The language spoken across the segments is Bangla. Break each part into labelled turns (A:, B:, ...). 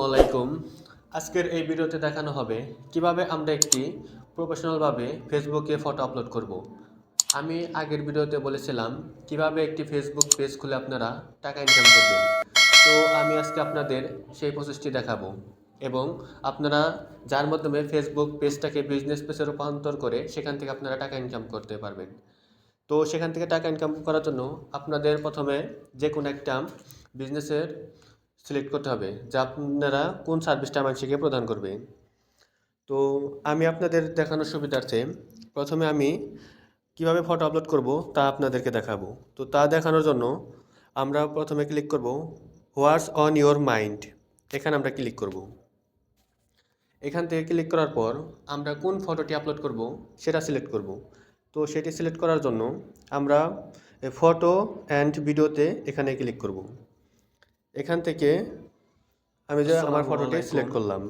A: আলাইকুম। আজকের এই ভিডিওতে দেখানো হবে কিভাবে আমরা একটি প্রফেশনালভাবে ফেসবুকে ফটো আপলোড করব। আমি আগের ভিডিওতে বলেছিলাম কিভাবে একটি ফেসবুক পেজ খুলে আপনারা টাকা ইনকাম করবেন। তো আমি আজকে আপনাদের সেই প্রসেসটি দেখাবো এবং আপনারা যার মাধ্যমে ফেসবুক পেজটাকে বিজনেস পেজে রূপান্তর করে সেখান থেকে আপনারা টাকা ইনকাম করতে পারবেন। তো সেখান থেকে টাকা ইনকাম করার জন্য আপনাদের প্রথমে যে কোনো একটা বিজনেসের সিলেক্ট করতে হবে যে আপনারা কোন সার্ভিসটা মানুষকে প্রদান করবে। তো আমি আপনাদের দেখানোর সুবিধার্থে প্রথমে আমি কিভাবে ফটো আপলোড করব তা আপনাদেরকে দেখাবো। তো তা দেখানোর জন্য আমরা প্রথমে ক্লিক করব হোয়াটস অন ইওর মাইন্ড, এখানে আমরা ক্লিক করব। এখান থেকে ক্লিক করার পর আমরা কোন ফটোটি আপলোড করব সেটা সিলেক্ট করব। তো সেটি সিলেক্ট করার জন্য আমরা ফটো অ্যান্ড ভিডিওতে এখানে ক্লিক করব। এখান থেকে আমি যে আমার ফটোটি সিলেক্ট করলাম।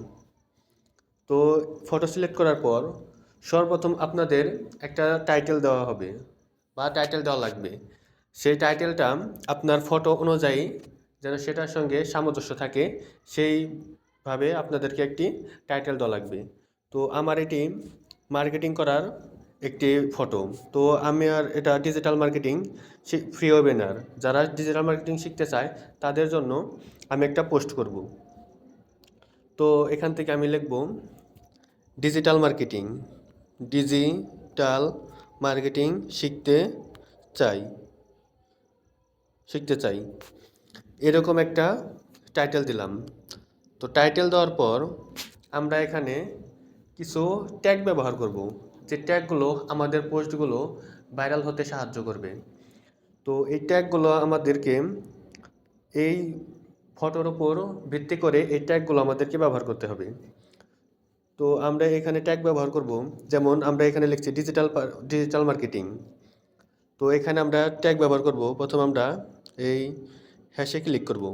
A: তো ফটো সিলেক্ট করার পর সর্বপ্রথম আপনাদের একটা টাইটেল দেওয়া হবে বা টাইটেল দেওয়া লাগবে। সেই টাইটেলটা আপনার ফটো অনুযায়ী যেন সেটার সঙ্গে সামঞ্জস্য থাকে সেইভাবে আপনাদেরকে একটি টাইটেল দেওয়া লাগবে। তো আমার এটি মার্কেটিং করার একটি ফটো। তো আমি আর এটা ডিজিটাল মার্কেটিং ফ্রি ওয়েবিনার, যারা ডিজিটাল মার্কেটিং শিখতে চায় তাদের জন্য আমি একটা পোস্ট করব। তো এখান থেকে আমি লিখব ডিজিটাল মার্কেটিং, ডিজিটাল মার্কেটিং শিখতে চাই এরকম একটা টাইটেল দিলাম। তো টাইটেল দেওয়ার পর আমরা এখানে কিছু ট্যাগ ব্যবহার করব, যে ট্যাগগুলো আমাদের পোস্টগুলো ভাইরাল হতে সাহায্য করবে। তো এই ট্যাগগুলো আমাদেরকে এই ফটোর উপর ভিত্তি করে এই ট্যাগগুলো আমাদেরকে ব্যবহার করতে হবে। তো আমরা এখানে ট্যাগ ব্যবহার করব, যেমন আমরা এখানে লিখছি ডিজিটাল মার্কেটিং। তো এখানে আমরা ট্যাগ ব্যবহার করব। প্রথম আমরা এই হ্যাশে ক্লিক করব।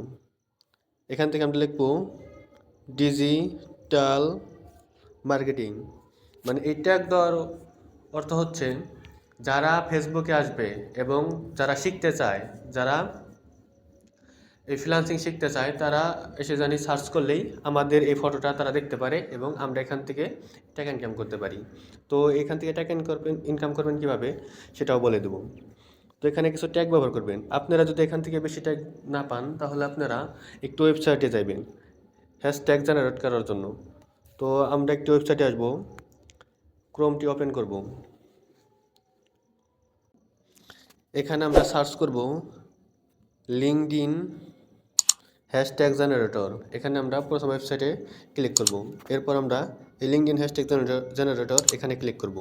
A: এখান থেকে আমরা লিখব ডিজিটাল মার্কেটিং। মানে এই ট্যাগ দেওয়ার অর্থ হচ্ছে যারা ফেসবুকে আসবে এবং যারা শিখতে চায়, যারা এই ফ্রিল্যান্সিং শিখতে চায়, তারা এসে জানি সার্চ করলেই আমাদের এই ফটোটা তারা দেখতে পারে এবং আমরা এখান থেকে টাকা ইনকাম করতে পারি। তো এখান থেকে টাকা ইনকাম করবেন কীভাবে সেটাও বলে দেবো। তো এখানে কিছু ট্যাগ ব্যবহার করবেন। আপনারা যদি এখান থেকে বেশি ট্যাগ না পান তাহলে আপনারা একটু ওয়েবসাইটে যাবেন হ্যাশট্যাগ জেনারেট করার জন্য। তো আমরা একটি ওয়েবসাইটে আসবো, ক্রোমটি ওপেন করব। এখানে আমরা সার্চ করব লিঙ্কডইন হ্যাশট্যাগ জেনারেটর। এখানে আমরা প্রথম ওয়েবসাইটে ক্লিক করব। এরপর আমরা এই লিঙ্কডইন হ্যাশট্যাগ জেনারেটর এখানে ক্লিক করব।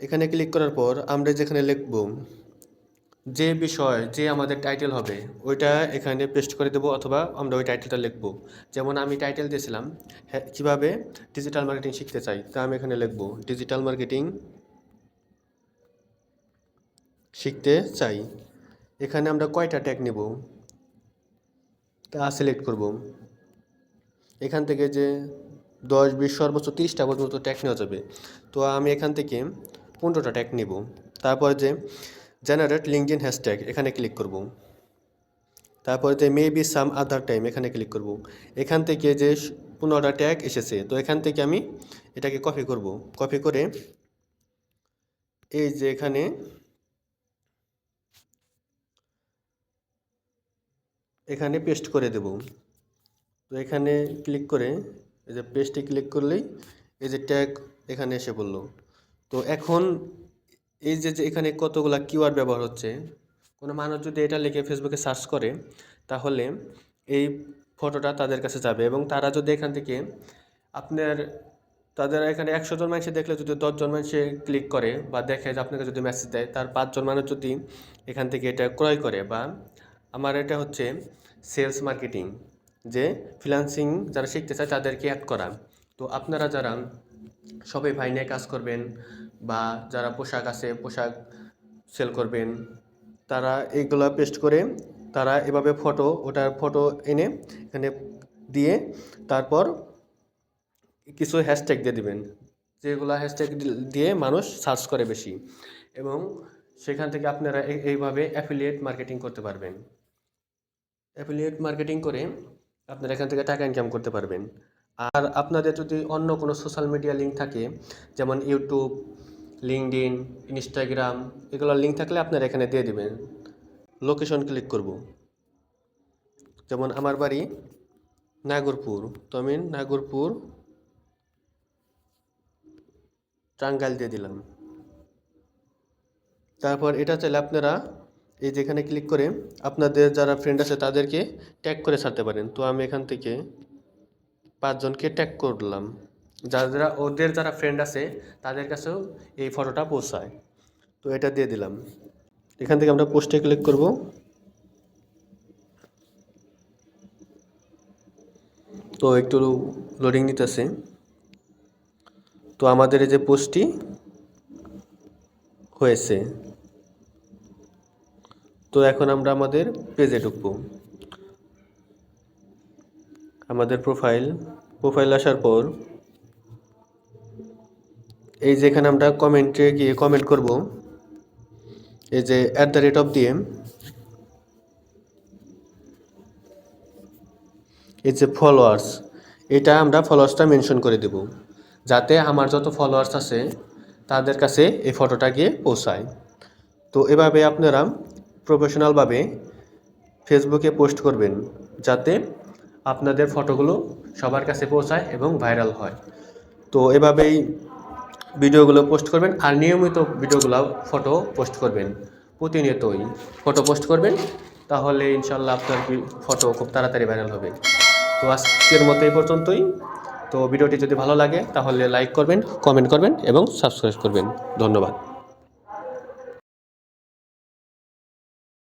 A: এখানে ক্লিক করার পর আমরা যেখানে লিখব যে বিষয়, যে আমাদের টাইটেল হবে ওইটা এখানে পেস্ট করে দেবো, অথবা আমরা ওই টাইটেলটা লিখব। যেমন আমি টাইটেল দিয়েছিলাম কীভাবে ডিজিটাল মার্কেটিং শিখতে চাই, তা আমি এখানে লিখব ডিজিটাল মার্কেটিং শিখতে চাই। এখানে আমরা কয়টা ট্যাগ নেব তা সিলেক্ট করব। এখান থেকে যে 10, 20, সর্বোচ্চ 30টা পর্যন্ত ট্যাগ নেওয়া যাবে। তো আমি এখান থেকে 15টা ট্যাগ নেব। তারপর যে জেনারেট লিঙ্কডইন হ্যাশট্যাগ এখানে ক্লিক করব। তারপরে যে মেবি সাম আদার টাইম এখানে ক্লিক করব। এখান থেকে যে 15টা ট্যাগ এসেছে, তো এখান থেকে আমি এটাকে কপি করব। কপি করে এই যে এখানে পেস্ট করে দেব। তো এখানে ক্লিক করে এই যে পেস্টে ক্লিক করলেই এই যে ট্যাগ এখানে এসে পড়ল। তো এখন এই যে এখানে কতগুলা কিওয়ার্ড ব্যবহার হচ্ছে, কোনো মানুষ যদি এটা লিখে ফেসবুকে সার্চ করে তাহলে এই ফটোটা তাদের কাছে যাবে এবং তারা যদি এখান থেকে তাদের এখানে 100 জন মানুষ দেখলে যদি 10 জন মানুষ ক্লিক করে বা দেখে যে আপনাকে যদি মেসেজ দেয়, তার 5 জন মানুষ যদি এখান থেকে এটা ক্রয় করে, বা আমার এটা হচ্ছে সেলস মার্কেটিং, যে ফ্রিল্যান্সিং যারা শিখতে চায় তাদেরকে অ্যাড করা। তো আপনারা যারা সবাই ভাই নিয়ে কাজ করবেন বা যারা পোশাক আছে পোশাক সেল করবেন, তারা এইগুলা পেস্ট করে তারা এভাবে ওটার ফটো এনে এখানে দিয়ে তারপর কিছু হ্যাশট্যাগ দিয়ে দিবেন, যেগুলো হ্যাশট্যাগ দিয়ে মানুষ সার্চ করে বেশি, এবং সেখান থেকে আপনারা এইভাবে অ্যাফিলিয়েট মার্কেটিং করতে পারবেন। অ্যাফিলিয়েট মার্কেটিং করে আপনারা এখান থেকে টাকা ইনকাম করতে পারবেন। আর আপনাদের যদি অন্য কোনো সোশ্যাল মিডিয়া লিঙ্ক থাকে, যেমন ইউটিউব, লিঙ্কডইন, ইনস্টাগ্রাম, এগুলোর লিঙ্ক থাকলে আপনারা এখানে দিয়ে দিবেন। লোকেশন ক্লিক করব, যেমন আমার বাড়ি নাগরপুর, তো আমি নাগরপুর টাঙ্গাইল দিয়ে দিলাম। তারপর এটা চাইলে আপনারা এই যেখানে ক্লিক করে আপনাদের যারা ফ্রেন্ড আছে তাদেরকে ট্যাগ করে ছাড়তে পারেন। তো আমি এখান থেকে 5 জনকে ট্যাগ করলাম, যারা ওদের যারা ফ্রেন্ড আছে তাদের কাছেও এই ফটোটা পৌঁছায়। তো এটা দিয়ে দিলাম। এখান থেকে আমরা পোস্টে ক্লিক করব। তো একটু লোডিং নিতেছে। তো আমাদের এই যে পোস্টটি হয়েছে। তো এখন আমরা আমাদের পেজে ঢুকবো। আমাদের প্রোফাইল আসার পর এই যেখানে আমরা কমেন্টে গিয়ে কমেন্ট করব, এই যে @ দিয়ে এই যে ফলোয়ার্স, এটা আমরা ফলোয়ার্সটা মেনশন করে দেব, যাতে আমার যত ফলোয়ার্স আছে তাদের কাছে এই ফটোটা গিয়ে পৌঁছায়। তো এভাবে আপনারা প্রফেশনালভাবে ফেসবুকে পোস্ট করবেন, যাতে আপনাদের ফটোগুলো সবার কাছে পৌঁছায় এবং ভাইরাল হয়। তো এভাবেই ভিডিওগুলো পোস্ট করবেন, আর নিয়মিত ভিডিওগুলো ফটো পোস্ট করবেন, প্রতিনিয়তই ফটো পোস্ট করবেন, তাহলে ইনশাল্লাহ আপনার ফটো খুব তাড়াতাড়ি ভাইরাল হবে। তো আজকের মতো এই পর্যন্তই। তো ভিডিওটি যদি ভালো লাগে তাহলে লাইক করবেন, কমেন্ট করবেন এবং সাবস্ক্রাইব করবেন। ধন্যবাদ।